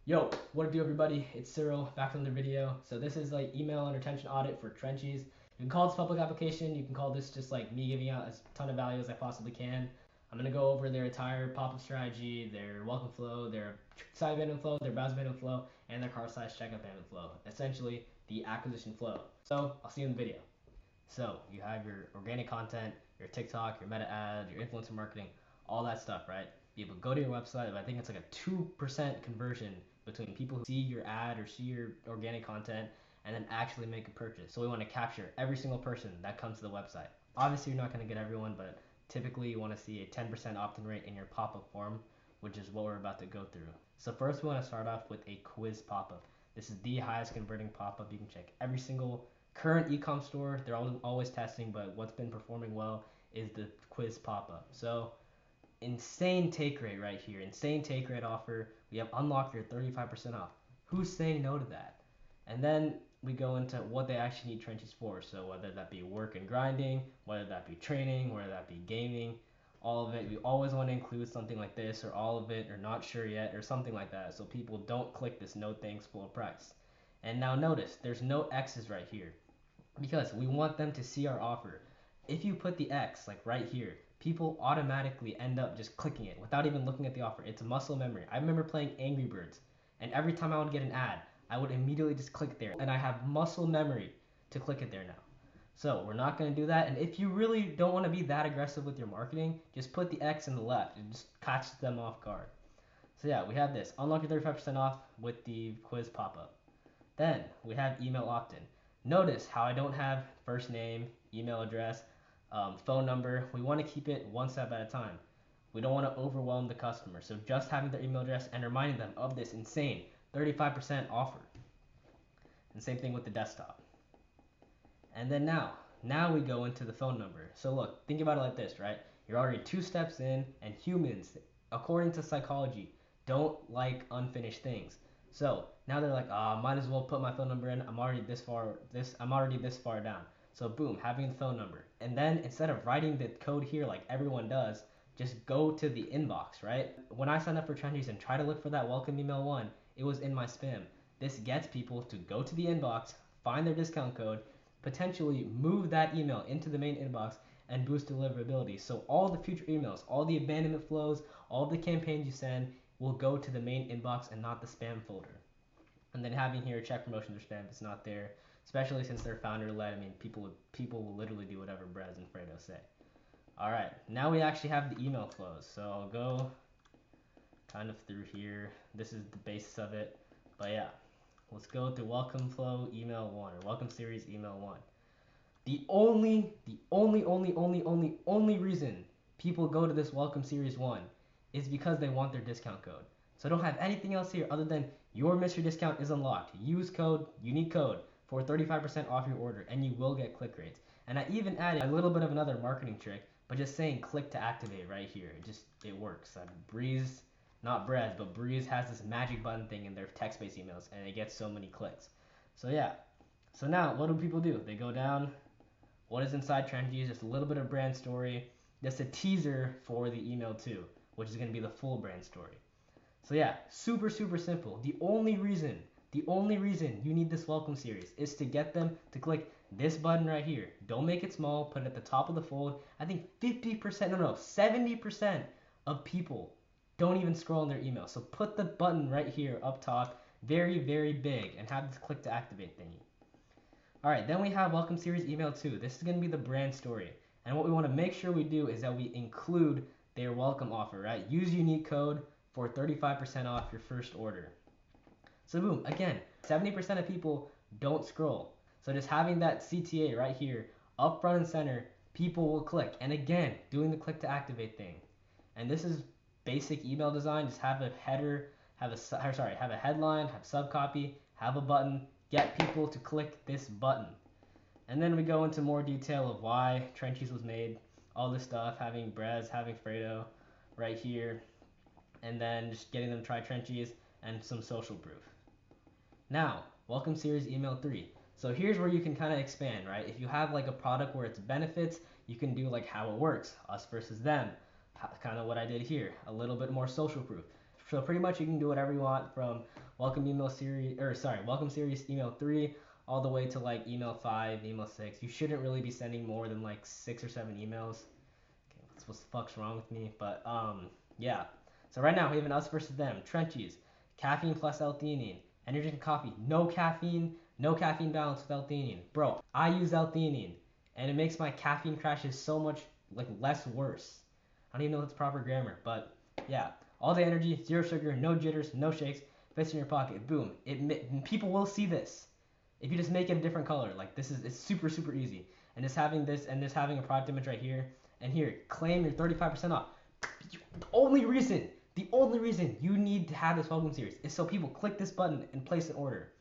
Yo, what it do everybody? It's Cyril, back from the video. So this is like email and retention audit for Trenchies. You can call this public application, you can call this just like me giving out as ton of value as I possibly can. I'm gonna go over their entire pop-up strategy, their welcome flow, their site abandonment flow, their browse abandonment flow, and their cart slash checkout abandonment flow. Essentially, the acquisition flow. So I'll see you in the video. So you have your organic content, your TikTok, your meta ads, your influencer marketing, all that stuff, right? People go to your website, but I think it's like a 2% conversion between people who see your ad or see your organic content and then actually make a purchase. So we want to capture every single person that comes to the website. Obviously, you're not going to get everyone, but typically you want to see a 10% opt-in rate in your pop-up form, which is what we're about to go through. So first we want to start off with a quiz pop-up. This is the highest converting pop-up. You can check every single current ecom store. They're always testing, but what's been performing well is the quiz pop-up. So insane take rate right here. Insane take rate offer. We have unlock your 35% off. Who's saying no to that? And then we go into what they actually need Trenchies for. So whether that be work and grinding, whether that be training, whether that be gaming, all of it. We always want to include something like this or all of it or not sure yet or something like that so people don't click this no thanks full price. And now notice there's no X's right here because we want them to see our offer. If you put the X like right here, people automatically end up just clicking it without even looking at the offer. It's muscle memory. I remember playing Angry Birds, and every time I would get an ad, I would immediately just click there, and I have muscle memory to click it there now. So we're not going to do that. And if you really don't want to be that aggressive with your marketing, just put the X in the left. It just catches them off guard. So yeah, we have this. Unlock your 35% off with the quiz pop-up. Then we have email opt-in. Notice how I don't have first name, email address, phone number. We want to keep it one step at a time. We don't want to overwhelm the customer. So just having their email address and reminding them of this insane 35% offer. And same thing with the desktop. And then now we go into the phone number. So look, think about it like this, right? You're already 2 steps in, and humans, according to psychology, don't like unfinished things. So now they're like, might as well put my phone number in. I'm already this far down. So boom, having the phone number. And then instead of writing the code here like everyone does, just go to the inbox, right? When I signed up for Trenchies and try to look for that welcome email one, it was in my spam. This gets people to go to the inbox, find their discount code, potentially move that email into the main inbox and boost deliverability. So all the future emails, all the abandonment flows, all the campaigns you send will go to the main inbox and not the spam folder. And then having here check promotions or spam if it's not there, especially since they're founder led. I mean, people will literally do whatever Brez and Fredo say. All right, now we actually have the email flows. So I'll go kind of through here. This is the basis of it, but yeah. Let's go through welcome flow email 1 or welcome series email 1. The only reason people go to this welcome series 1 is because they want their discount code. So I don't have anything else here other than your mystery discount is unlocked. Use code, unique code for 35% off your order and you will get click rates. And I even added a little bit of another marketing trick, but just saying click to activate right here. It works. Breeze, not Brez, but Breeze has this magic button thing in their text-based emails and it gets so many clicks. So yeah. So now what do people do? They go down. What is inside Trenchies? Just a little bit of brand story. Just a teaser for the email too, which is going to be the full brand story. So yeah, super simple. The only reason you need this welcome series is to get them to click this button right here. Don't make it small, put it at the top of the fold. I think 70% of people don't even scroll in their email. So put the button right here up top, very big, and have this click to activate thingy. All right, then we have welcome series email 2. This is going to be the brand story. And what we want to make sure we do is that we include their welcome offer, right? Use unique code for 35% off your first order. So boom, again, 70% of people don't scroll. So just having that CTA right here, up front and center, people will click. And again, doing the click to activate thing. And this is basic email design. Just have a header, have a headline, have subcopy, have a button, get people to click this button. And then we go into more detail of why Trenchies was made, all this stuff, having Brez, having Fredo right here, and then just getting them to try Trenchies and some social proof. Now, welcome series email 3. So here's where you can kind of expand, right? If you have like a product where it's benefits, you can do like how it works, us versus them, kind of what I did here, a little bit more social proof. So pretty much you can do whatever you want from welcome series email 3 all the way to like email 5, email 6. You shouldn't really be sending more than like 6 or 7 emails. Okay, what the fuck's wrong with me? But yeah. So right now we have an us versus them. Trenchies, caffeine plus L-theanine, energy and coffee, no caffeine balance with L-theanine. Bro, I use L-theanine, and it makes my caffeine crashes so much like less worse. I don't even know if it's proper grammar, but yeah. All day energy, zero sugar, no jitters, no shakes, fits in your pocket. Boom. People will see this if you just make it a different color. Like it's super easy. And just having a product image right here and here, claim your 35% off. The only reason you need to have this welcome series is so people click this button and place an order.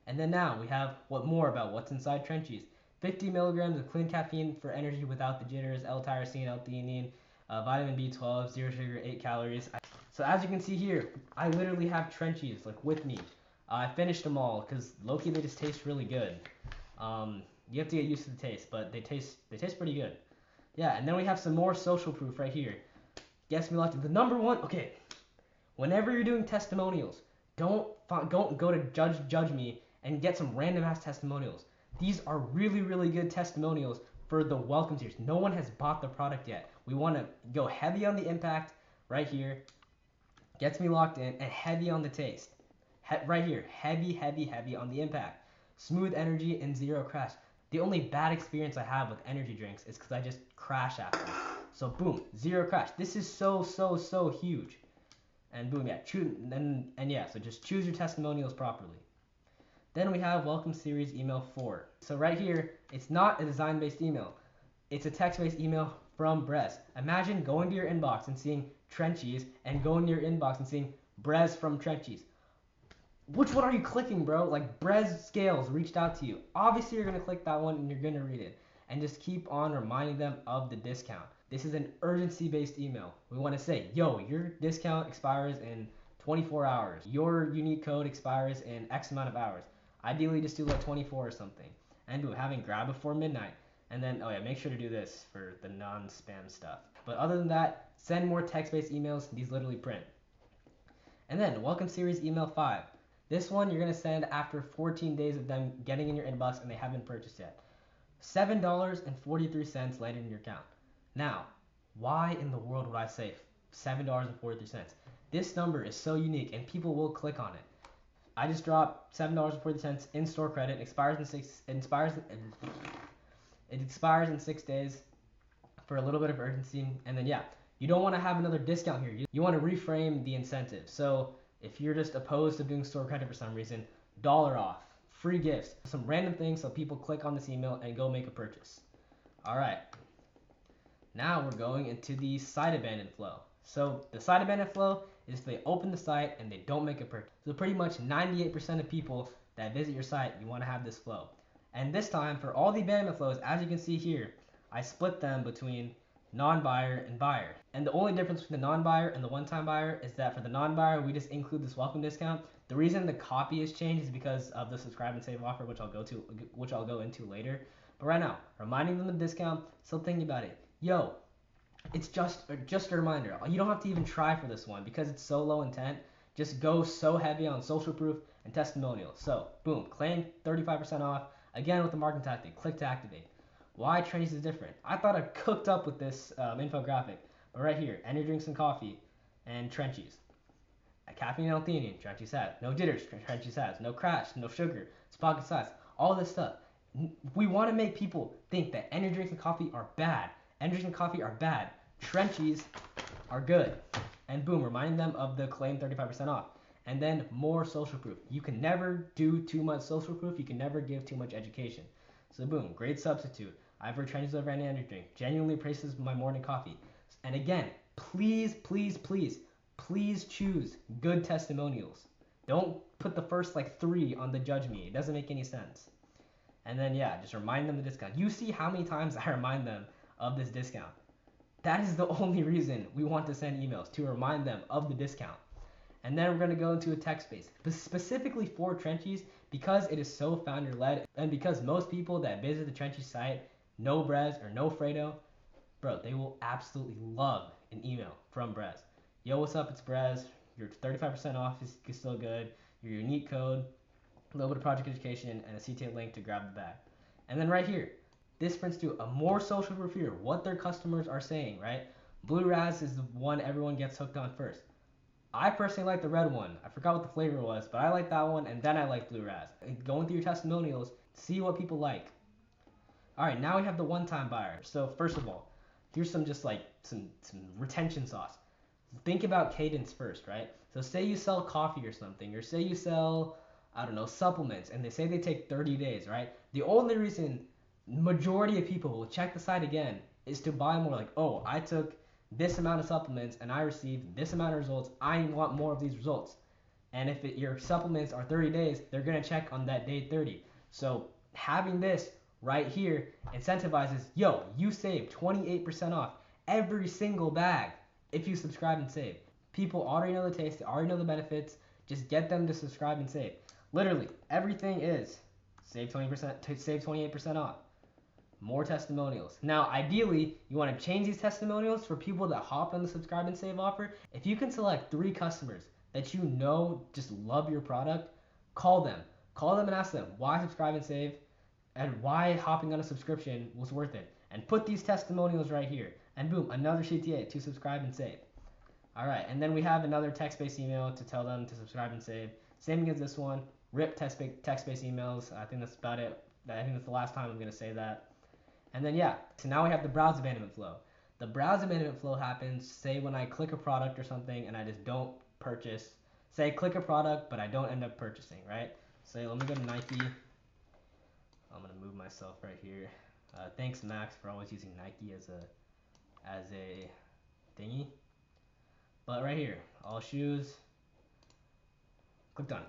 And then now we have what's inside Trenchies. 50 milligrams of clean caffeine for energy without the jitters, L-tyrosine, L-theanine, vitamin B12, zero sugar, 8 calories. So as you can see here, I literally have Trenchies like with me. I finished them all because low-key they just taste really good. You have to get used to the taste, but they taste pretty good. Yeah, and then we have some more social proof right here. Guess me lucky. The number one. Okay, whenever you're doing testimonials, don't go to judge me and get some random ass testimonials. These are really good testimonials for the welcome series. No one has bought the product yet. We want to go heavy on the impact right here. Gets me locked in, and heavy on the taste. Right here, heavy on the impact. Smooth energy and zero crash. The only bad experience I have with energy drinks is because I just crash after. So boom, zero crash. This is so huge. And boom, yeah, so just choose your testimonials properly. Then we have welcome series email 4. So right here, it's not a design-based email. It's a text-based email from Brez. Imagine going to your inbox and seeing Trenchies and going to your inbox and seeing Brez from Trenchies. Which one are you clicking, bro? Like Brez Scales reached out to you. Obviously, you're going to click that one and you're going to read it. And just keep on reminding them of the discount. This is an urgency-based email. We want to say, yo, your discount expires in 24 hours. Your unique code expires in X amount of hours. Ideally, just do like 24 or something. And do having grab before midnight. And then, oh yeah, make sure to do this for the non-spam stuff. But other than that, send more text-based emails. These literally print. And then, welcome series email 5. This one you're going to send after 14 days of them getting in your inbox and they haven't purchased yet. $7.43 landed in your account. Now, why in the world would I say $7.43? This number is so unique and people will click on it. I just dropped $7.40 in-store credit. It expires in 6 days for a little bit of urgency. And then, yeah, you don't want to have another discount here. You want to reframe the incentive. So if you're just opposed to doing store credit for some reason, $1 off, free gifts, some random things so people click on this email and go make a purchase. All right. Now we're going into the site abandon flow. So the site abandon flow is they open the site and they don't make a purchase. So pretty much 98% of people that visit your site, you want to have this flow. And this time, for all the abandonment flows, as you can see here, I split them between non-buyer and buyer. And the only difference between the non-buyer and the one-time buyer is that for the non-buyer, we just include this welcome discount. The reason the copy is changed is because of the subscribe and save offer, which I'll go into later. But right now, reminding them of the discount, still thinking about it. Yo, it's just a reminder. You don't have to even try for this one because it's so low intent. Just go so heavy on social proof and testimonials. So, boom, claim 35% off. Again with the marketing tactic, click to activate. Why Trenchies is different? I thought I cooked up with this infographic, but right here, energy drinks and coffee, and Trenchies. Caffeine and L-theanine, Trenchies has. No jitters, Trenchies has. No crash, no sugar, it's pocket size. All this stuff. We want to make people think that energy drinks and coffee are bad. Energy drinks and coffee are bad. Trenchies are good. And boom, reminding them of the claim 35% off. And then more social proof. You can never do too much social proof. You can never give too much education. So boom, great substitute. I've heard Trenchies over any energy drink. Genuinely praises my morning coffee. And again, please choose good testimonials. Don't put the first like 3 on the judge me. It doesn't make any sense. And then yeah, just remind them the discount. You see how many times I remind them of this discount. That is the only reason we want to send emails, to remind them of the discount. And then we're going to go into a text space, specifically for Trenchies, because it is so founder-led, and because most people that visit the Trenchies site know Brez or know Fredo, bro, they will absolutely love an email from Brez. Yo, what's up? It's Brez. Your 35% off is still good. your unique code, a little bit of project education, and a CTA link to grab the bag. And then right here, this prints to a more social review, what their customers are saying, right? Blue Raz is the one everyone gets hooked on first. I personally like the red one. I forgot what the flavor was, but I like that one, and then I like Blue Raz. Going through your testimonials, see what people like. All right, now we have the one-time buyer. So first of all, here's some just like some retention sauce. Think about cadence first, right? So say you sell coffee or something, or say you sell, I don't know, supplements, and they say they take 30 days, right? The only reason majority of people will check the site again is to buy more. Like, oh, I took this amount of supplements and I received this amount of results. I want more of these results. And if your supplements are 30 days, they're going to check on that day 30. So having this right here incentivizes, yo, you save 28% off every single bag if you subscribe and save. People already know the taste, they already know the benefits. Just get them to subscribe and save. Literally, everything is save 20%, save 28% off. More testimonials. Now, ideally, you want to change these testimonials for people that hop on the subscribe and save offer. If you can select 3 customers that you know just love your product, call them. Call them and ask them why subscribe and save and why hopping on a subscription was worth it. And put these testimonials right here. And boom, another CTA to subscribe and save. All right, and then we have another text-based email to tell them to subscribe and save. Same as this one. Rip text-based emails. I think that's about it. I think that's the last time I'm going to say that. And then yeah, so now we have the browse abandonment flow. The browse abandonment flow happens, say when I click a product or something and I just don't purchase. Say I click a product but I don't end up purchasing, right? Say let me go to Nike. I'm gonna move myself right here. Thanks Max for always using Nike as a thingy. But right here, all shoes. Click done.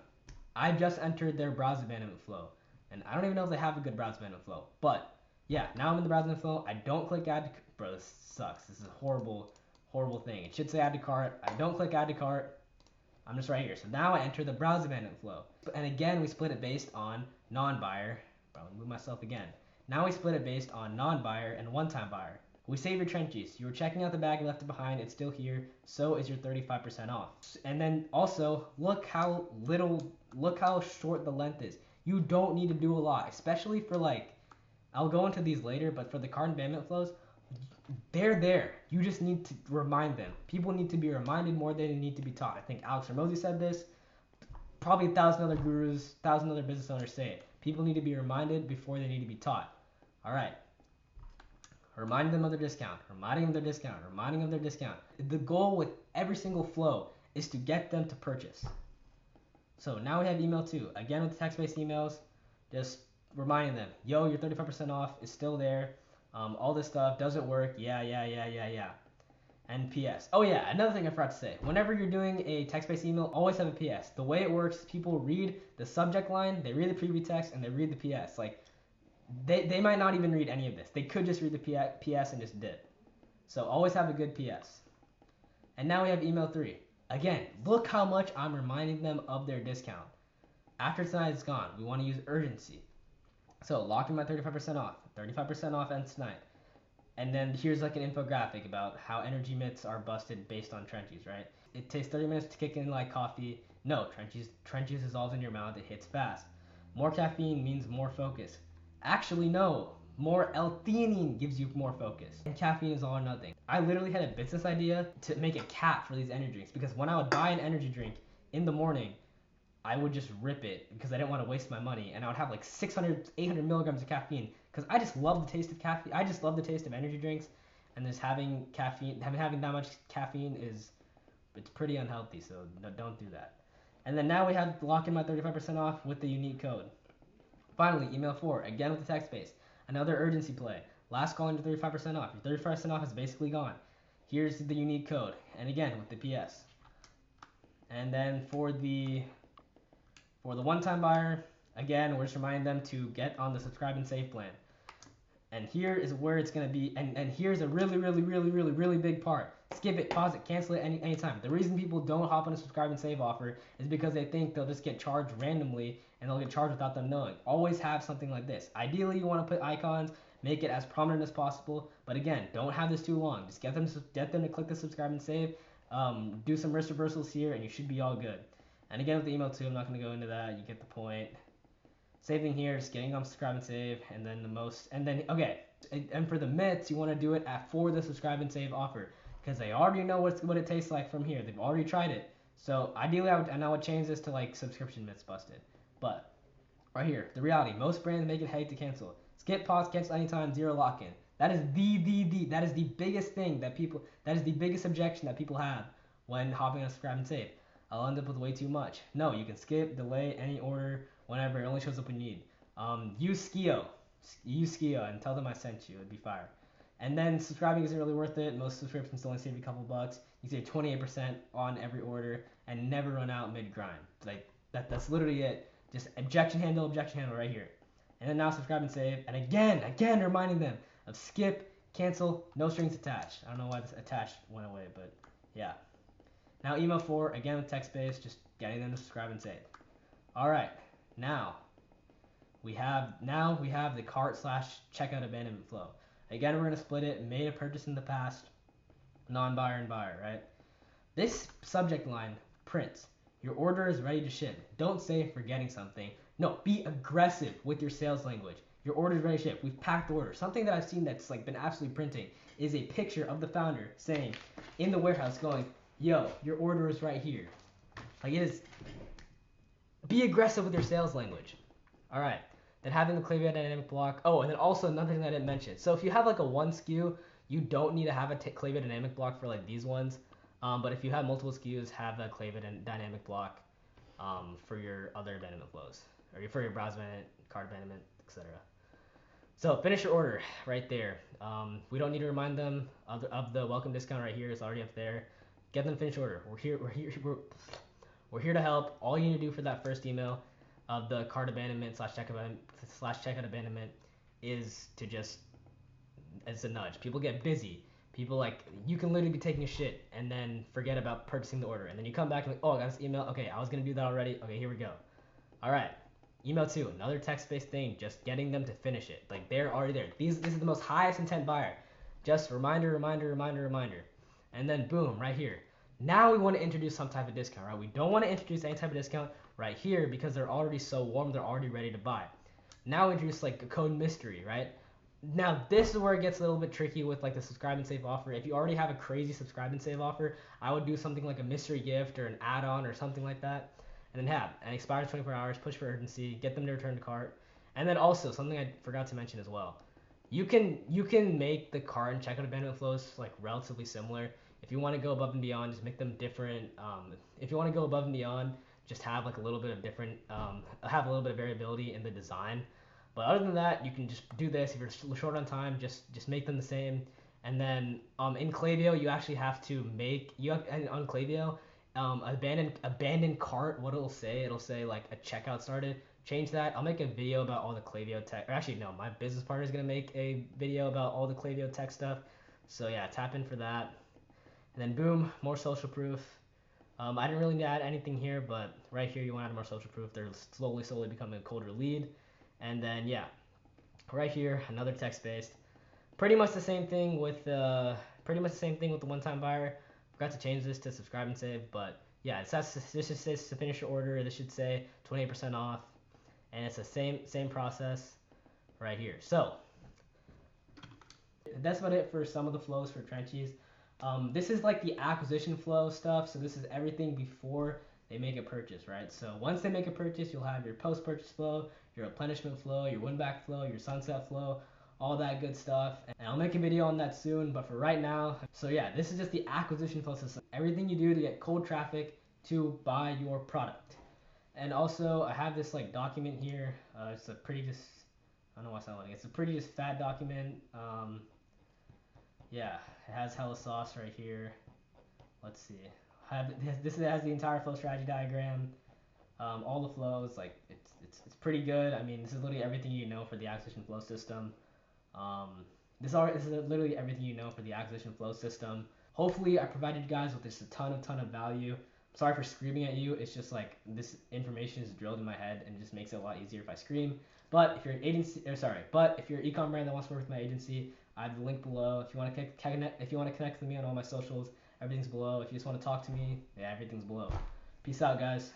I just entered their browse abandonment flow, and I don't even know if they have a good browse abandonment flow, but yeah, now I'm in the browsing flow. I don't click add to bro, this sucks. This is a horrible thing. It should say add to cart. I don't click add to cart. I'm just right here. So now I enter the browse abandonment flow. And again, we split it based on non-buyer. Bro, I'm gonna move myself again. Now we split it based on non-buyer and one-time buyer. We save your Trenchies. You were checking out the bag and left it behind. It's still here. So is your 35% off. And then also, look how short the length is. You don't need to do a lot, especially for like, I'll go into these later, but for the cart abandonment flows, they're there. You just need to remind them. People need to be reminded more than they need to be taught. I think Alex Ramosi said this. Probably 1,000 other gurus, 1,000 other business owners say it. People need to be reminded before they need to be taught. All right. Reminding them of their discount. Reminding them of their discount. Reminding them of their discount. The goal with every single flow is to get them to purchase. So now we have email 2. Again with the text-based emails, just reminding them, yo, your 35% off is still there. All this stuff doesn't work. Yeah. And PS. Oh yeah, another thing I forgot to say. Whenever you're doing a text-based email, always have a PS. The way it works, people read the subject line, they read the preview text, and they read the PS. Like, they might not even read any of this. They could just read the PS and just dip. So always have a good PS. And now we have email 3. Again, look how much I'm reminding them of their discount. After tonight is gone, we want to use urgency. So lock in my 35% off. 35% off ends tonight. And then here's like an infographic about how energy myths are busted based on Trenchies, right? It takes 30 minutes to kick in like coffee. No, Trenchies dissolves in your mouth. It hits fast. More caffeine means more focus. Actually, no. More L-theanine gives you more focus. And caffeine is all or nothing. I literally had a business idea to make a cap for these energy drinks because when I would buy an energy drink in the morning, I would just rip it because I didn't want to waste my money, and I would have like 600, 800 milligrams of caffeine because I just love the taste of caffeine. I just love the taste of energy drinks, and just having that much caffeine it's pretty unhealthy. So no, don't do that. And then now we have lock in my 35% off with the unique code. Finally, email 4 again with the text base. Another urgency play. Last call into 35% off. Your 35% off is basically gone. Here's the unique code, and again with the PS. And then for the one-time buyer, again, we're just reminding them to get on the subscribe and save plan. And here is where it's going to be, and here's a really big part. Skip it, pause it, cancel it anytime. The reason people don't hop on a subscribe and save offer is because they think they'll just get charged randomly and they'll get charged without them knowing. Always have something like this. Ideally, you want to put icons, make it as prominent as possible, but again, don't have this too long. Just get them to click the subscribe and save, do some risk reversals here, and you should be all good. And again with the email too, I'm not going to go into that. You get the point. Same thing here, just getting them subscribe and save, and then okay. And for the mitts, you want to do it for the subscribe and save offer, because they already know what it tastes like from here. They've already tried it. So ideally, I would change this to like subscription mitts busted. But right here, the reality: most brands make it hate to cancel. Skip, pause, cancel anytime, zero lock-in. That is that is the biggest thing that that is the biggest objection that people have when hopping on subscribe and save. I'll end up with way too much. No, you can skip, delay any order whenever. It only shows up when you need. Use Skio and tell them I sent you. It'd be fire. And then subscribing isn't really worth it. Most subscriptions only save you a couple bucks. You save 28% on every order and never run out mid-grind. Like that's literally it. Just objection handle right here. And then now subscribe and save. And again reminding them of skip, cancel, no strings attached. I don't know why this attached went away, but yeah. Now email 4, again with text-based, just getting them to subscribe and save. All right, now we have the cart/checkout abandonment flow. Again, we're gonna split it. Made a purchase in the past, non-buyer and buyer, right? This subject line prints: your order is ready to ship. Don't say forgetting something. No, be aggressive with your sales language. Your order is ready to ship. We've packed the order. Something that I've seen that's like been absolutely printing is a picture of the founder saying in the warehouse going, yo, your order is right here. Like it is. Be aggressive with your sales language. All right. Then having the Klaviyo dynamic block. Oh, and then also another thing that I didn't mention. So if you have like a one SKU, you don't need to have a Klaviyo dynamic block for like these ones. But if you have multiple SKUs, have a Klaviyo dynamic block for your other abandonment flows, or for your browse abandonment, cart abandonment, etc. So finish your order right there. We don't need to remind them of the welcome discount right here. It's already up there. Get them to finish order. We're here to help. All you need to do for that first email of the cart abandonment /checkout abandonment is to just, it's a nudge. People get busy. People you can literally be taking a shit and then forget about purchasing the order. And then you come back and oh, I got this email. Okay, I was going to do that already. Okay, here we go. All right. Email 2, another text-based thing, just getting them to finish it. Like they're already there. This is the most highest intent buyer. Just reminder. And then boom, right here. Now we want to introduce some type of discount, right? We don't want to introduce any type of discount right here because they're already so warm, they're already ready to buy. Now we introduce like a code mystery, right? Now this is where it gets a little bit tricky with like the subscribe and save offer. If you already have a crazy subscribe and save offer, I would do something like a mystery gift or an add-on or something like that. And then and expires 24 hours, push for urgency, get them to return to cart. And then also something I forgot to mention as well. You can make the cart and checkout abandonment flows like relatively similar. If you want to go above and beyond, just make them different. If you want to go above and beyond, just have like a little bit of different, have a little bit of variability in the design. But other than that, you can just do this. If you're short on time, just make them the same. And then in Klaviyo, you actually have to on Klaviyo, abandoned cart. What it'll say like a checkout started. Change that. I'll make a video about all the Klaviyo tech. Or actually, no, my business partner is gonna make a video about all the Klaviyo tech stuff. So yeah, tap in for that. And then boom, more social proof. I didn't really add anything here, but right here you want to add more social proof. They're slowly becoming a colder lead. And then yeah, right here another text-based. Pretty much the same thing with the one-time buyer. Forgot to change this to subscribe and save, but yeah, this just says to finish your order. This should say 28% off, and it's the same process right here. So that's about it for some of the flows for Trenchies. This is like the acquisition flow stuff. So this is everything before they make a purchase, right? So once they make a purchase, you'll have your post-purchase flow, your replenishment flow, your win-back flow, your sunset flow, all that good stuff. And I'll make a video on that soon, but for right now, so yeah, this is just the acquisition flow system. Everything you do to get cold traffic to buy your product. And also, I have this like document here. It's a pretty I don't know why it's not loading. It's a pretty fat document. Yeah, it has hella sauce right here. Let's see. This has the entire flow strategy diagram. All the flows, like it's pretty good. I mean, this is literally everything you know for the acquisition flow system. This is literally everything you know for the acquisition flow system. Hopefully, I provided you guys with just a ton of value. Sorry for screaming at you. It's just like this information is drilled in my head and it just makes it a lot easier if I scream. But if you're an agency, but if you're an e-com brand that wants to work with my agency, I have the link below. If you want to connect with me on all my socials, everything's below. If you just want to talk to me, yeah, everything's below. Peace out, guys.